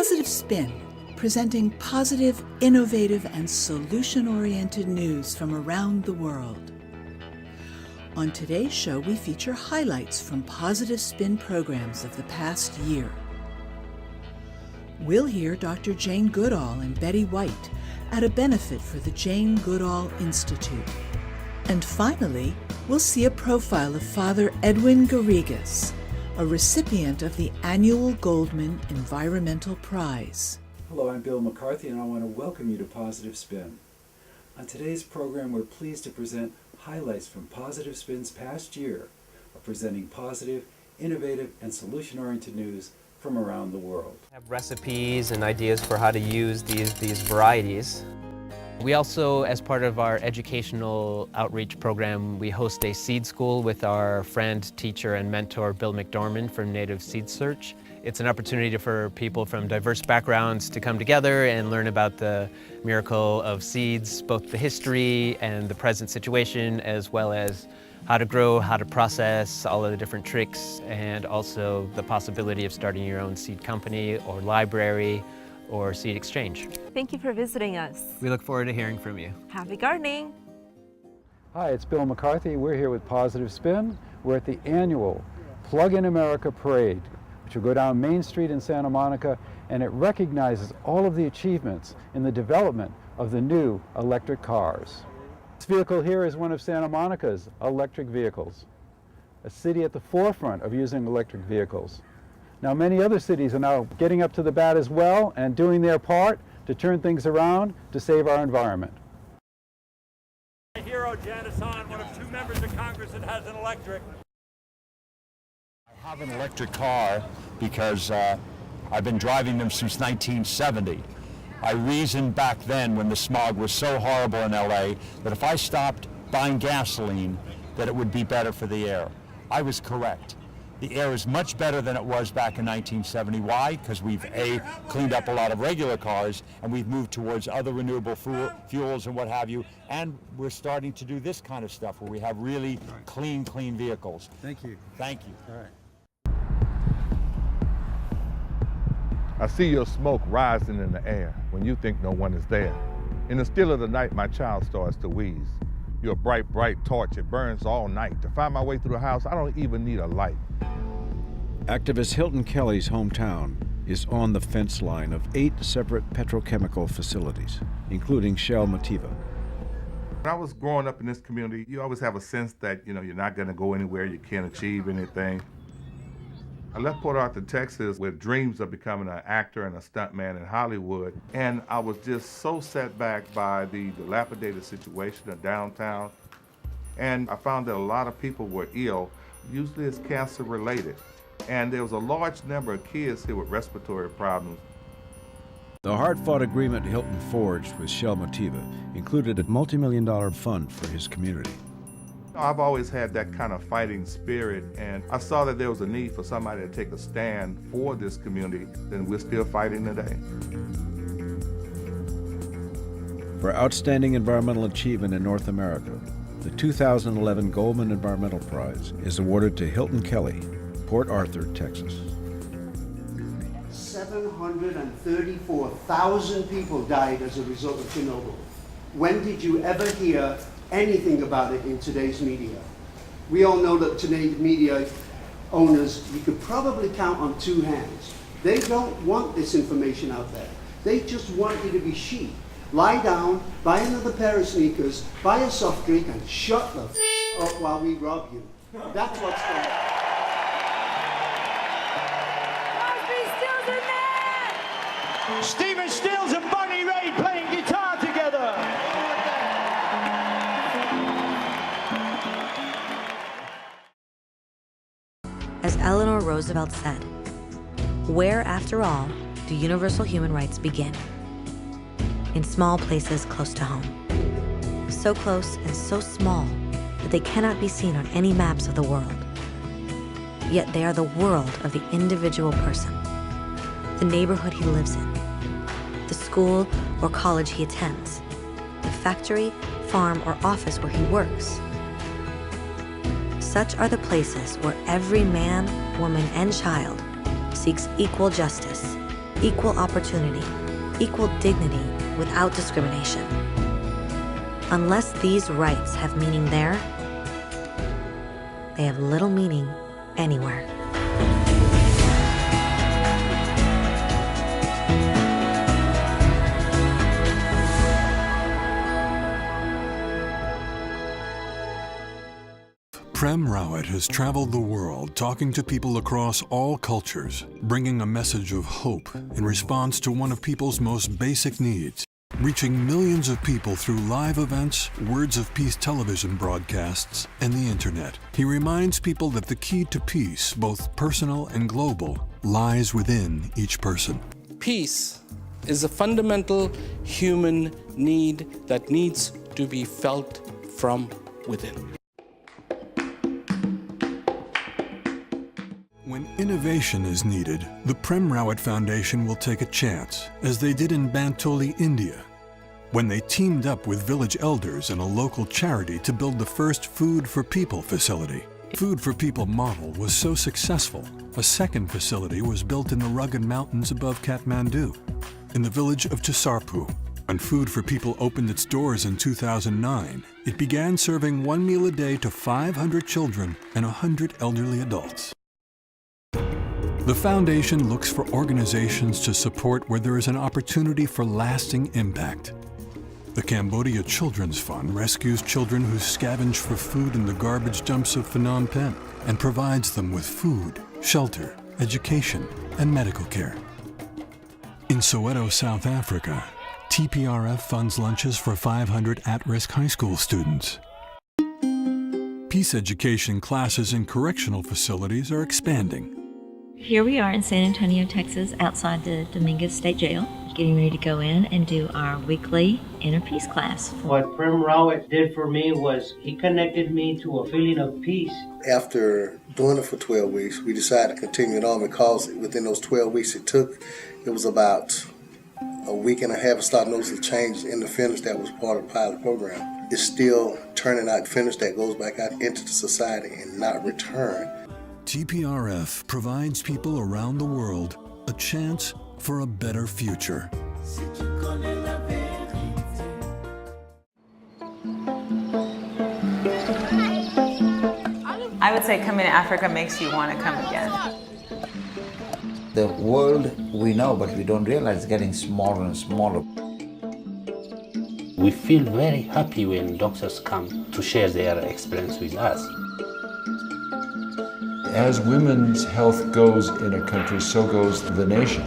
Positive Spin, presenting positive, innovative, and solution-oriented news from around the world. On today's show, we feature highlights from Positive Spin programs of the past year. We'll hear Dr. Jane Goodall and Betty White at a benefit for the Jane Goodall Institute. And finally, we'll see a profile of Father Edwin Garrigues, a recipient of the annual Goldman Environmental Prize. Hello, I'm Bill McCarthy, and I want to welcome you to Positive Spin. On today's program, we're pleased to present highlights from Positive Spin's past year of presenting positive, innovative, and solution-oriented news from around the world. We have recipes and ideas for how to use these varieties. We also, as part of our educational outreach program, we host a seed school with our friend, teacher, and mentor, Bill McDormand from Native Seed Search. It's an opportunity for people from diverse backgrounds to come together and learn about the miracle of seeds, both the history and the present situation, as well as how to grow, how to process, all of the different tricks, and also the possibility of starting your own seed company or library or seed exchange. Thank you for visiting us. We look forward to hearing from you. Happy gardening. Hi, it's Bill McCarthy. We're here with Positive Spin. We're at the annual Plug in America Parade, which will go down Main Street in Santa Monica, and it recognizes all of the achievements in the development of the new electric cars. This vehicle here is one of Santa Monica's electric vehicles, a city at the forefront of using electric vehicles. Now, many other cities are now getting up to the bat as well and doing their part to turn things around to save our environment. My hero, Janice Hahn, one of two members of Congress that has an electric. I have an electric car because I've been driving them since 1970. I reasoned back then, when the smog was so horrible in LA, that if I stopped buying gasoline, that it would be better for the air. I was correct. The air is much better than it was back in 1970. Why? Because we've cleaned up a lot of regular cars, and we've moved towards other renewable fuels and what have you, and we're starting to do this kind of stuff where we have really clean vehicles. Thank you. Thank you. All right. I see your smoke rising in the air when you think no one is there. In the still of the night, my child starts to wheeze. You're a bright torch, it burns all night. To find my way through the house, I don't even need a light. Activist Hilton Kelly's hometown is on the fence line of 8 separate petrochemical facilities, including Shell Motiva. When I was growing up in this community, you always have a sense that, you're not gonna go anywhere, you can't achieve anything. I left Port Arthur, Texas with dreams of becoming an actor and a stuntman in Hollywood, and I was just so set back by the dilapidated situation of downtown. And I found that a lot of people were ill, usually it's cancer related. And there was a large number of kids here with respiratory problems. The hard-fought agreement Hilton forged with Shell Motiva included a multi-million-dollar fund for his community. I've always had that kind of fighting spirit, and I saw that there was a need for somebody to take a stand for this community, and we're still fighting today. For outstanding environmental achievement in North America, the 2011 Goldman Environmental Prize is awarded to Hilton Kelly, Port Arthur, Texas. 734,000 people died as a result of Chernobyl. When did you ever hear anything about it in today's media? We all know that today's media owners, you could probably count on 2 hands. They don't want this information out there. They just want you to be sheep. Lie down, buy another pair of sneakers, buy a soft drink, and shut the up while we rob you. That's what's going on. Stephen Stills and Bonnie Raitt playing guitar together. As Eleanor Roosevelt said, where, after all, do universal human rights begin? In small places close to home. So close and so small that they cannot be seen on any maps of the world. Yet they are the world of the individual person, the neighborhood he lives in, the school or college he attends, the factory, farm, or office where he works. Such are the places where every man, woman, and child seeks equal justice, equal opportunity, equal dignity without discrimination. Unless these rights have meaning there, they have little meaning anywhere. Prem Rawat has traveled the world talking to people across all cultures, bringing a message of hope in response to one of people's most basic needs, reaching millions of people through live events, Words of Peace television broadcasts, and the internet. He reminds people that the key to peace, both personal and global, lies within each person. Peace is a fundamental human need that needs to be felt from within. When innovation is needed, the Prem Rawat Foundation will take a chance, as they did in Bantoli, India, when they teamed up with village elders and a local charity to build the first Food for People facility. Food for People model was so successful, a second facility was built in the rugged mountains above Kathmandu, in the village of Tisarpu. When Food for People opened its doors in 2009, it began serving 1 meal a day to 500 children and 100 elderly adults. The Foundation looks for organizations to support where there is an opportunity for lasting impact. The Cambodia Children's Fund rescues children who scavenge for food in the garbage dumps of Phnom Penh and provides them with food, shelter, education, and medical care. In Soweto, South Africa, TPRF funds lunches for 500 at-risk high school students. Peace education classes in correctional facilities are expanding. Here we are in San Antonio, Texas, outside the Dominguez State Jail, getting ready to go in and do our weekly inner peace class. What Prem Rawat did for me was he connected me to a feeling of peace. After doing it for 12 weeks, we decided to continue it on because within those 12 weeks it was about a week and a half to start noticing change in the finish that was part of the pilot program. It's still turning out finish that goes back out into the society and not return. TPRF provides people around the world a chance for a better future. I would say coming to Africa makes you want to come again. The world we know, but we don't realize, is getting smaller and smaller. We feel very happy when doctors come to share their experience with us. As women's health goes in a country, so goes the nation.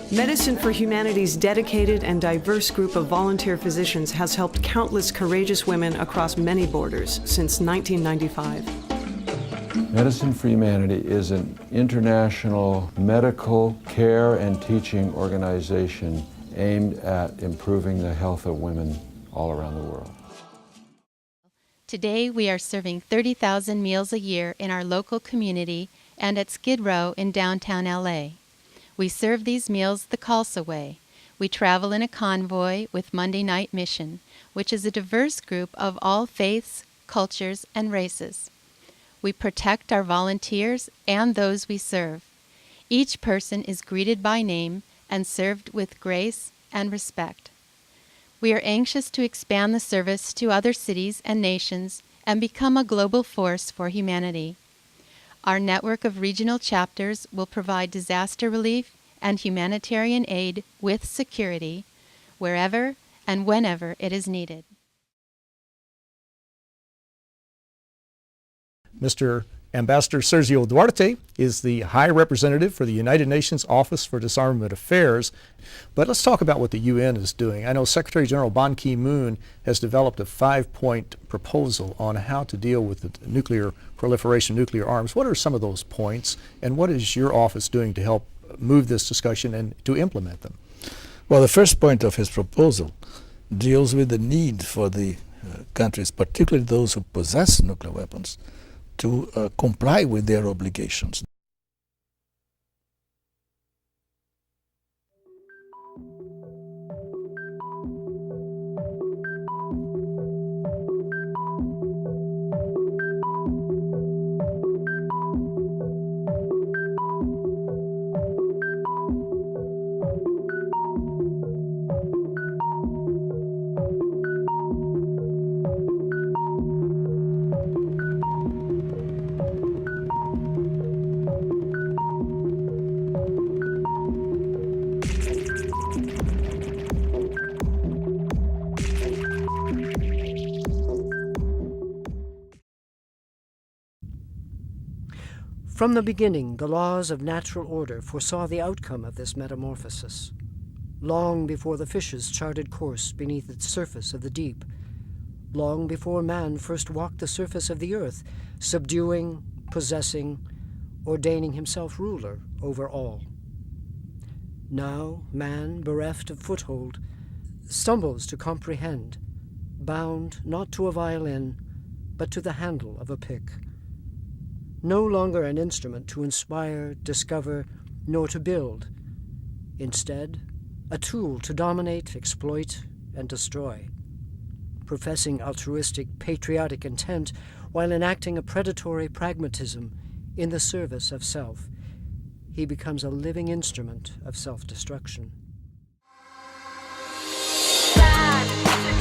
Medicine for Humanity's dedicated and diverse group of volunteer physicians has helped countless courageous women across many borders since 1995. Medicine for Humanity is an international medical care and teaching organization aimed at improving the health of women all around the world. Today, we are serving 30,000 meals a year in our local community and at Skid Row in downtown LA. We serve these meals the Khalsa way. We travel in a convoy with Monday Night Mission, which is a diverse group of all faiths, cultures, and races. We protect our volunteers and those we serve. Each person is greeted by name and served with grace and respect. We are anxious to expand the service to other cities and nations and become a global force for humanity. Our network of regional chapters will provide disaster relief and humanitarian aid with security wherever and whenever it is needed. Mr. Ambassador Sergio Duarte is the High Representative for the United Nations Office for Disarmament Affairs. But let's talk about what the UN is doing. I know Secretary General Ban Ki-moon has developed a 5-point proposal on how to deal with the nuclear proliferation, nuclear arms. What are some of those points, and what is your office doing to help move this discussion and to implement them? Well, the first point of his proposal deals with the need for the countries, particularly those who possess nuclear weapons, to comply with their obligations. From the beginning, the laws of natural order foresaw the outcome of this metamorphosis. Long before the fishes charted course beneath its surface of the deep, long before man first walked the surface of the earth, subduing, possessing, ordaining himself ruler over all. Now man, bereft of foothold, stumbles to comprehend, bound not to a violin, but to the handle of a pick. No longer an instrument to inspire, discover, nor to build. Instead, a tool to dominate, exploit, and destroy. Professing altruistic, patriotic intent while enacting a predatory pragmatism in the service of self, he becomes a living instrument of self-destruction.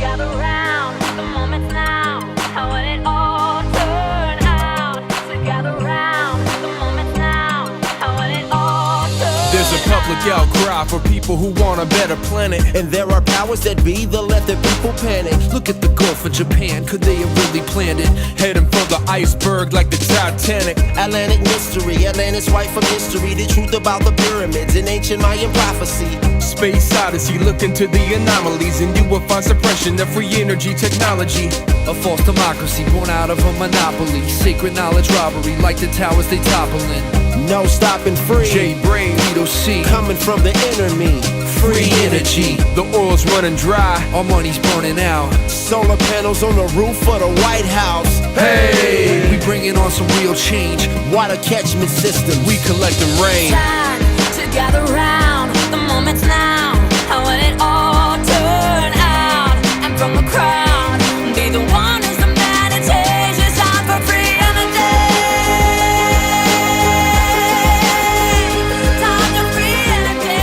Gather round, the moment's now. How will it all turn out? So gather round, the moment's now. How will it all turn There's a public outcry for people who want a better planet, and there are powers that be that let their people panic. Look at the Gulf of Japan, could they have really planned it? Heading for the iceberg like the Titanic. Atlantic mystery, Atlantis white from history. The truth about the pyramids in ancient Mayan prophecy. Space Odyssey, look into the anomalies, and you will find suppression of free energy technology. A false democracy born out of a monopoly. Sacred knowledge robbery like the towers they toppling. No stopping free. J-Brain, Vito C. Coming from the inner me. Free energy. The oil's running dry. Our money's burning out. Solar panels on the roof of the White House. Hey! We bringing on some real change. Water catchment systems. We collecting rain. Time to gather round, the moment's now. How will it all turn out? And from the crowd, be the one who's the meditation. Time for free energy. Time to free energy.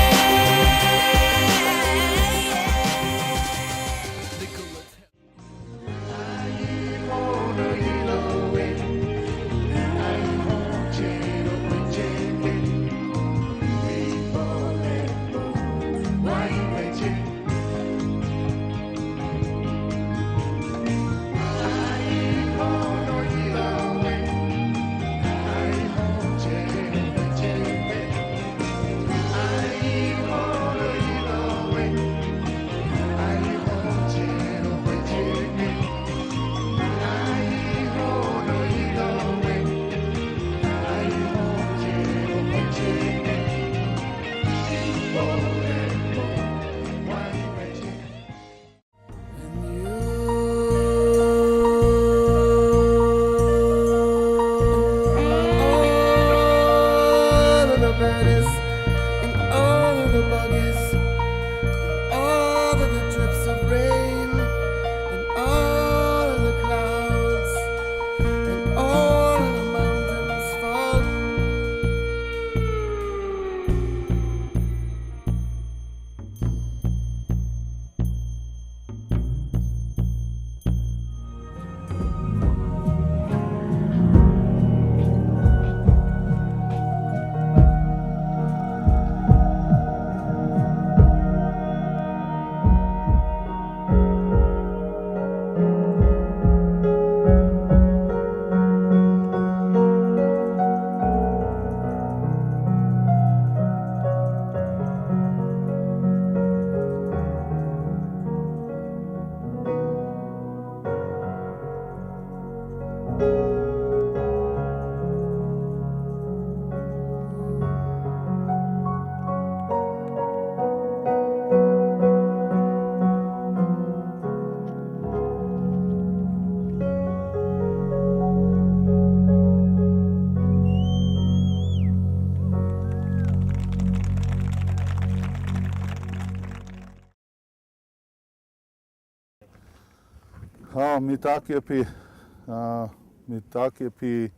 Mitakepi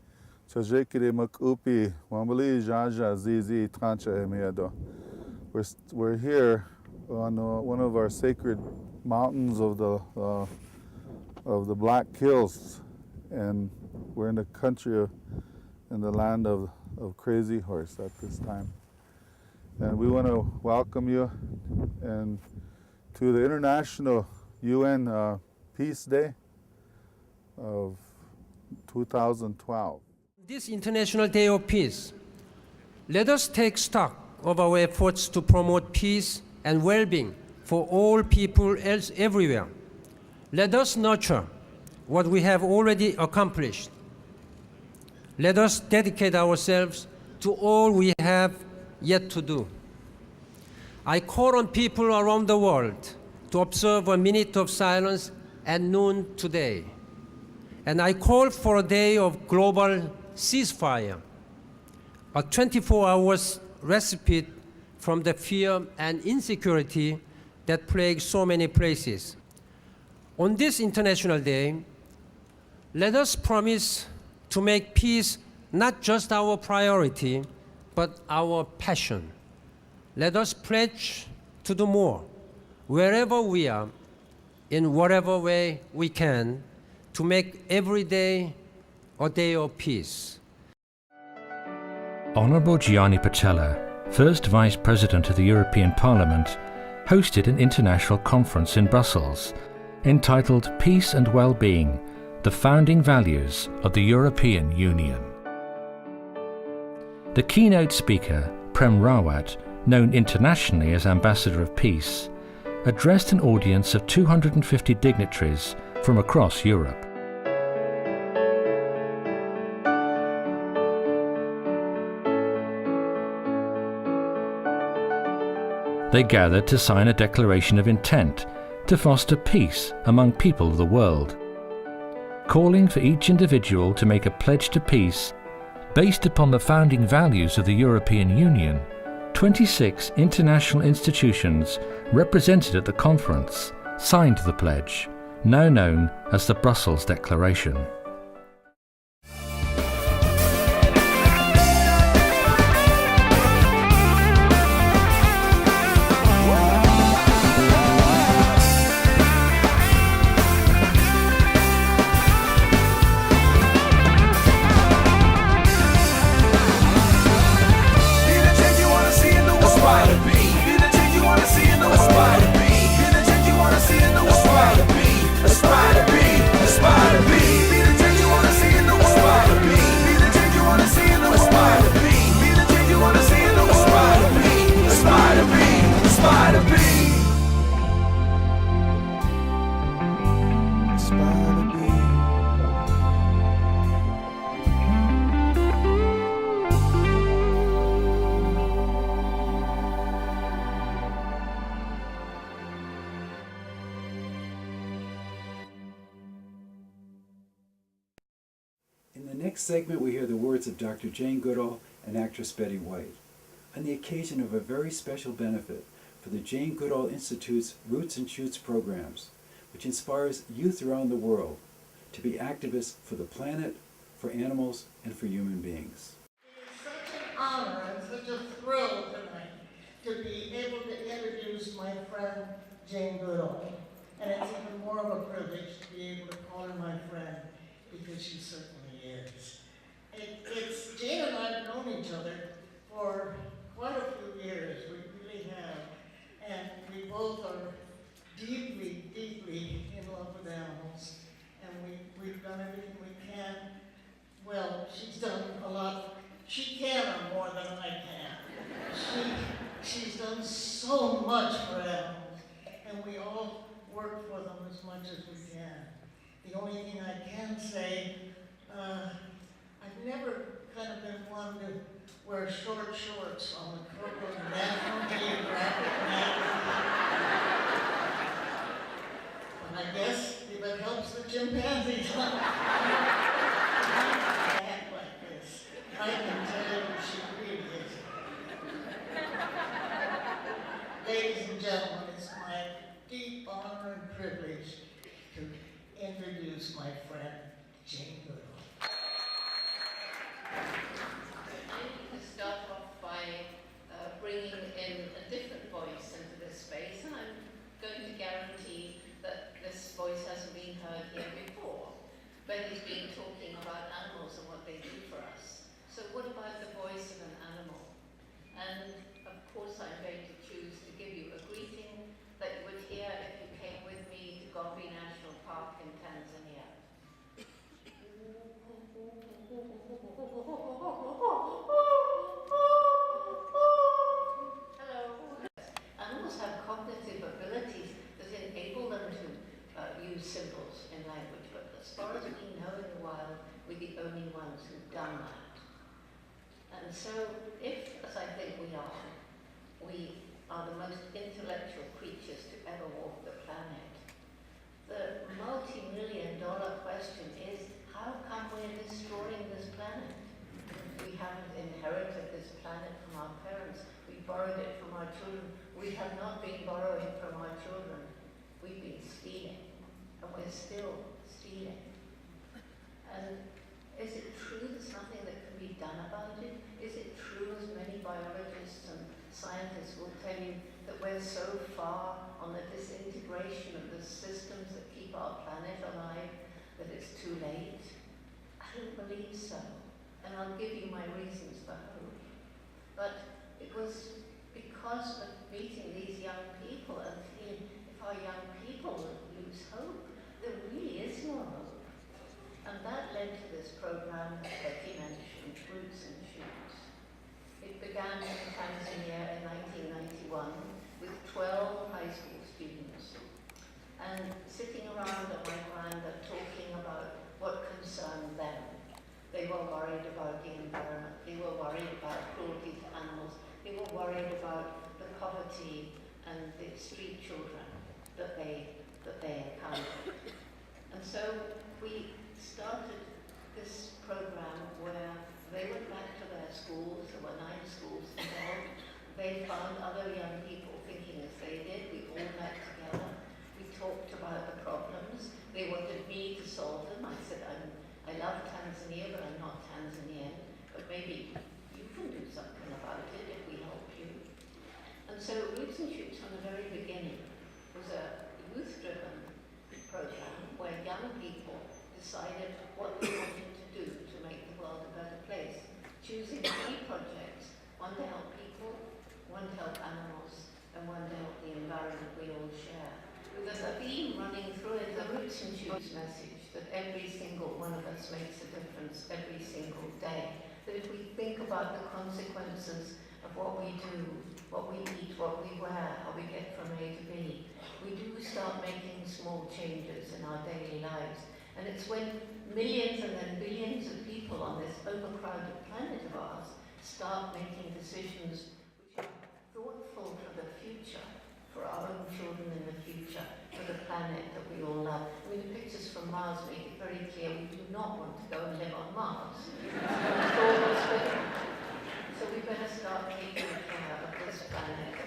Chajekire Makupi Wambali Jaja Zizi Trancha Emeado. We're here on one of our sacred mountains of the Black Hills, and we're in the country in the land of Crazy Horse at this time. And we want to welcome you and to the International UN Peace Day of 2012. This International Day of Peace, let us take stock of our efforts to promote peace and well-being for all people everywhere. Let us nurture what we have already accomplished. Let us dedicate ourselves to all we have yet to do. I call on people around the world to observe a minute of silence at noon today. And I call for a day of global ceasefire, a 24-hour respite from the fear and insecurity that plague so many places. On this International Day, let us promise to make peace not just our priority, but our passion. Let us pledge to do more, wherever we are, in whatever way we can, to make every day a day of peace. Honourable Gianni Pittella, first Vice President of the European Parliament, hosted an international conference in Brussels entitled Peace and Well-Being, the Founding Values of the European Union. The keynote speaker, Prem Rawat, known internationally as Ambassador of Peace, addressed an audience of 250 dignitaries from across Europe. They gathered to sign a declaration of intent to foster peace among people of the world, calling for each individual to make a pledge to peace based upon the founding values of the European Union. 26 international institutions represented at the conference signed the pledge, now known as the Brussels Declaration. In the next segment, we hear the words of Dr. Jane Goodall and actress Betty White on the occasion of a very special benefit for the Jane Goodall Institute's Roots and Shoots programs, which inspires youth around the world to be activists for the planet, for animals, and for human beings. It's such an honor and such a thrill tonight to be able to introduce my friend Jane Goodall. And it's even more of a privilege to be able to call her my friend, because she certainly is. Jane and I have known each other for quite a few years. We really have. And we both are deeply, deeply in love with animals. And we've done everything we can. Well, she's done a lot. She can more than I can. She's done so much for animals. And we all work for them as much as we can. The only thing I can say, I've never kind of been one to wear short shorts on the cover of National Geographic magazine. But I guess if it helps the chimpanzees act like this, I can tell you she really is. Ladies and gentlemen, it's my deep honor and privilege to introduce my friend, Jane Goodall. To start off by bringing in a different voice into this space, and I'm going to guarantee that this voice hasn't been heard here before. Betty's been talking about animals and what they do for us. So what about the voice of an animal? And of course I'm going to choose to give you a greeting that you would hear if you came with me to Goldman National Park in Tanzania. use symbols in language, but as far as we know in the wild, we're the only ones who've done that. And so, if, as I think we are the most intellectual creatures to ever walk the planet, the multi-million-dollar question is, how come we're destroying this planet? We haven't inherited this planet from our parents. We borrowed it from our children. We have not been borrowing from our children. We've been stealing, and we're still stealing. And is it true there's nothing that can be done about it? Is it true, as many biologists and scientists will tell you, that we're so far on the disintegration of the systems that keep our planet alive that it's too late? I don't believe so. And I'll give you my reasons for hope. But it was because of meeting these young people and feeling if our young people lose hope, there really is no hope. And that led to this program that Becky mentioned, Roots and Shoots. It began in Tanzania in 1991 with 12 high school students. And sitting around on my veranda talking about what concerned them. They were worried about the environment. They were worried about cruelty to animals. They were worried about the poverty and the street children that they encountered. And so we started this program where they went back to their schools. There were 9 schools involved. They found other young people thinking as they did. We all met together. We talked about the problems. They wanted me to solve them. I said, I love Tanzania, but I'm not Tanzanian. But maybe you can do something about it if we help you. And so Roots and Shoots from the very beginning was a youth-driven program where young people decided what they wanted to do to make the world a better place, choosing 3 projects, one to help people, one to help animals, and one to help the environment we all share. With a theme running through it, the Roots and Shoots message, that every single one of us makes a difference every single day. That if we think about the consequences of what we do, what we eat, what we wear, how we get from A to B, we do start making small changes in our daily lives. And it's when millions and then billions of people on this overcrowded planet of ours start making decisions which are thoughtful for the future, for our own children in the future, for the planet that we all love. I mean, the pictures from Mars make it very clear we do not want to go and live on Mars. So we better start taking care of this planet.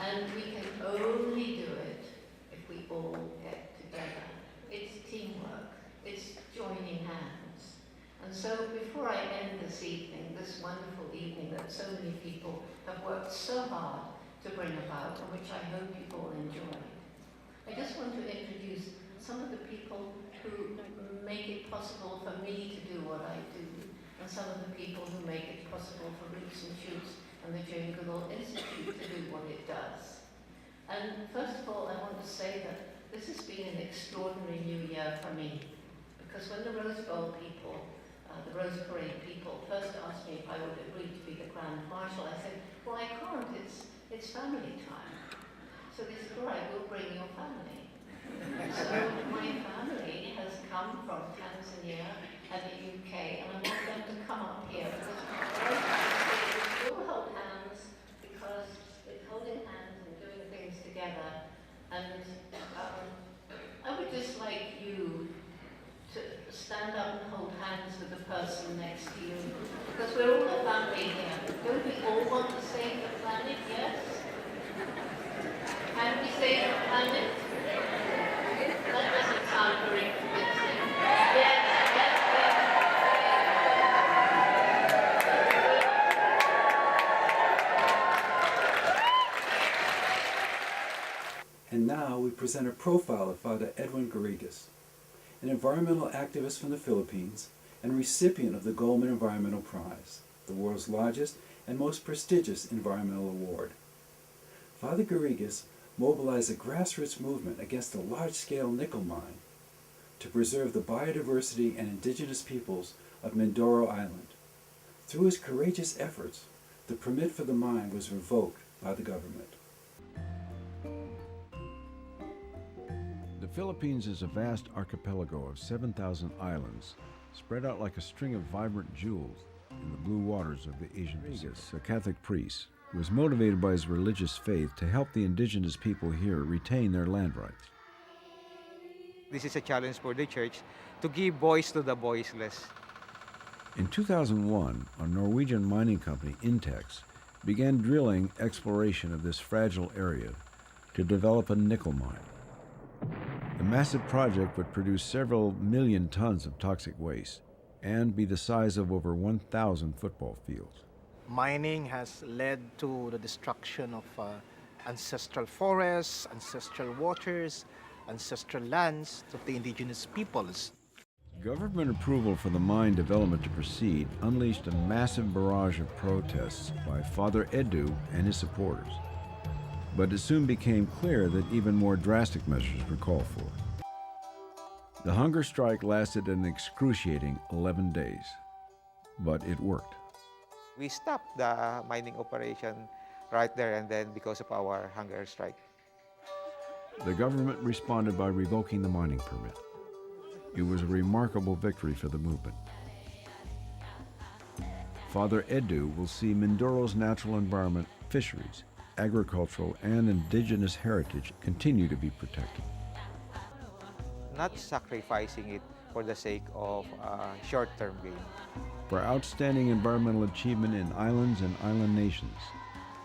And we can only do it if we all get together. It's teamwork. It's joining hands. And so before I end this evening, this wonderful evening that so many people have worked so hard to bring about, and which I hope you all enjoy, I just want to introduce some of the people who make it possible for me to do what I do, and some of the people who make it possible for Roots and Shoots and the Jane Goodall Institute to do what it does. And first of all, I want to say that this has been an extraordinary new year for me, because when the Rose Bowl people, the Rose Parade people, first asked me if I would agree to be the Grand Marshal, I said, well, I can't, it's family time. So they said, all right, we'll bring your family. So my family has come from Tanzania and the UK, and I want them to come up here, because we'll hold hands, because it's holding hands and doing things together. And I would just like you to stand up and hold hands with the person next to you, because we're all a family here. Don't we all want to save the planet, yes? Can we save the planet? That doesn't sound very convincing. Yes, And now we present a profile of Father Edwin Garrigues, an environmental activist from the Philippines and recipient of the Goldman Environmental Prize, the world's largest and most prestigious environmental award. Father Garrigues mobilized a grassroots movement against a large-scale nickel mine to preserve the biodiversity and indigenous peoples of Mindoro Island. Through his courageous efforts, the permit for the mine was revoked by the government. The Philippines is a vast archipelago of 7,000 islands, spread out like a string of vibrant jewels in the blue waters of the Asian Pacific. A Catholic priest who was motivated by his religious faith to help the indigenous people here retain their land rights. This is a challenge for the church to give voice to the voiceless. In 2001, a Norwegian mining company, Intex, began drilling exploration of this fragile area to develop a nickel mine. The massive project would produce several million tons of toxic waste and be the size of over 1,000 football fields. Mining has led to the destruction of ancestral forests, ancestral waters, ancestral lands of the indigenous peoples. Government approval for the mine development to proceed unleashed a massive barrage of protests by Father Edu and his supporters. But it soon became clear that even more drastic measures were called for. The hunger strike lasted an excruciating 11 days, but it worked. We stopped the mining operation right there and then because of our hunger strike. The government responded by revoking the mining permit. It was a remarkable victory for the movement. Father Edu will see Mindoro's natural environment, fisheries, agricultural, and indigenous heritage continue to be protected. Not sacrificing it for the sake of short-term gain. For outstanding environmental achievement in islands and island nations,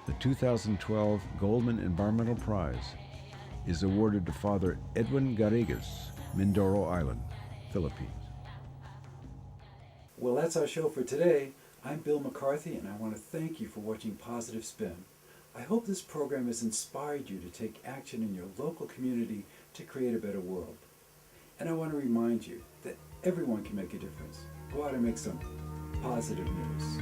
the 2012 Goldman Environmental Prize is awarded to Father Edwin Garrigues, Mindoro Island, Philippines. Well, that's our show for today. I'm Bill McCarthy, and I want to thank you for watching Positive Spin. I hope this program has inspired you to take action in your local community to create a better world. And I want to remind you that everyone can make a difference. Go out and make some positive news.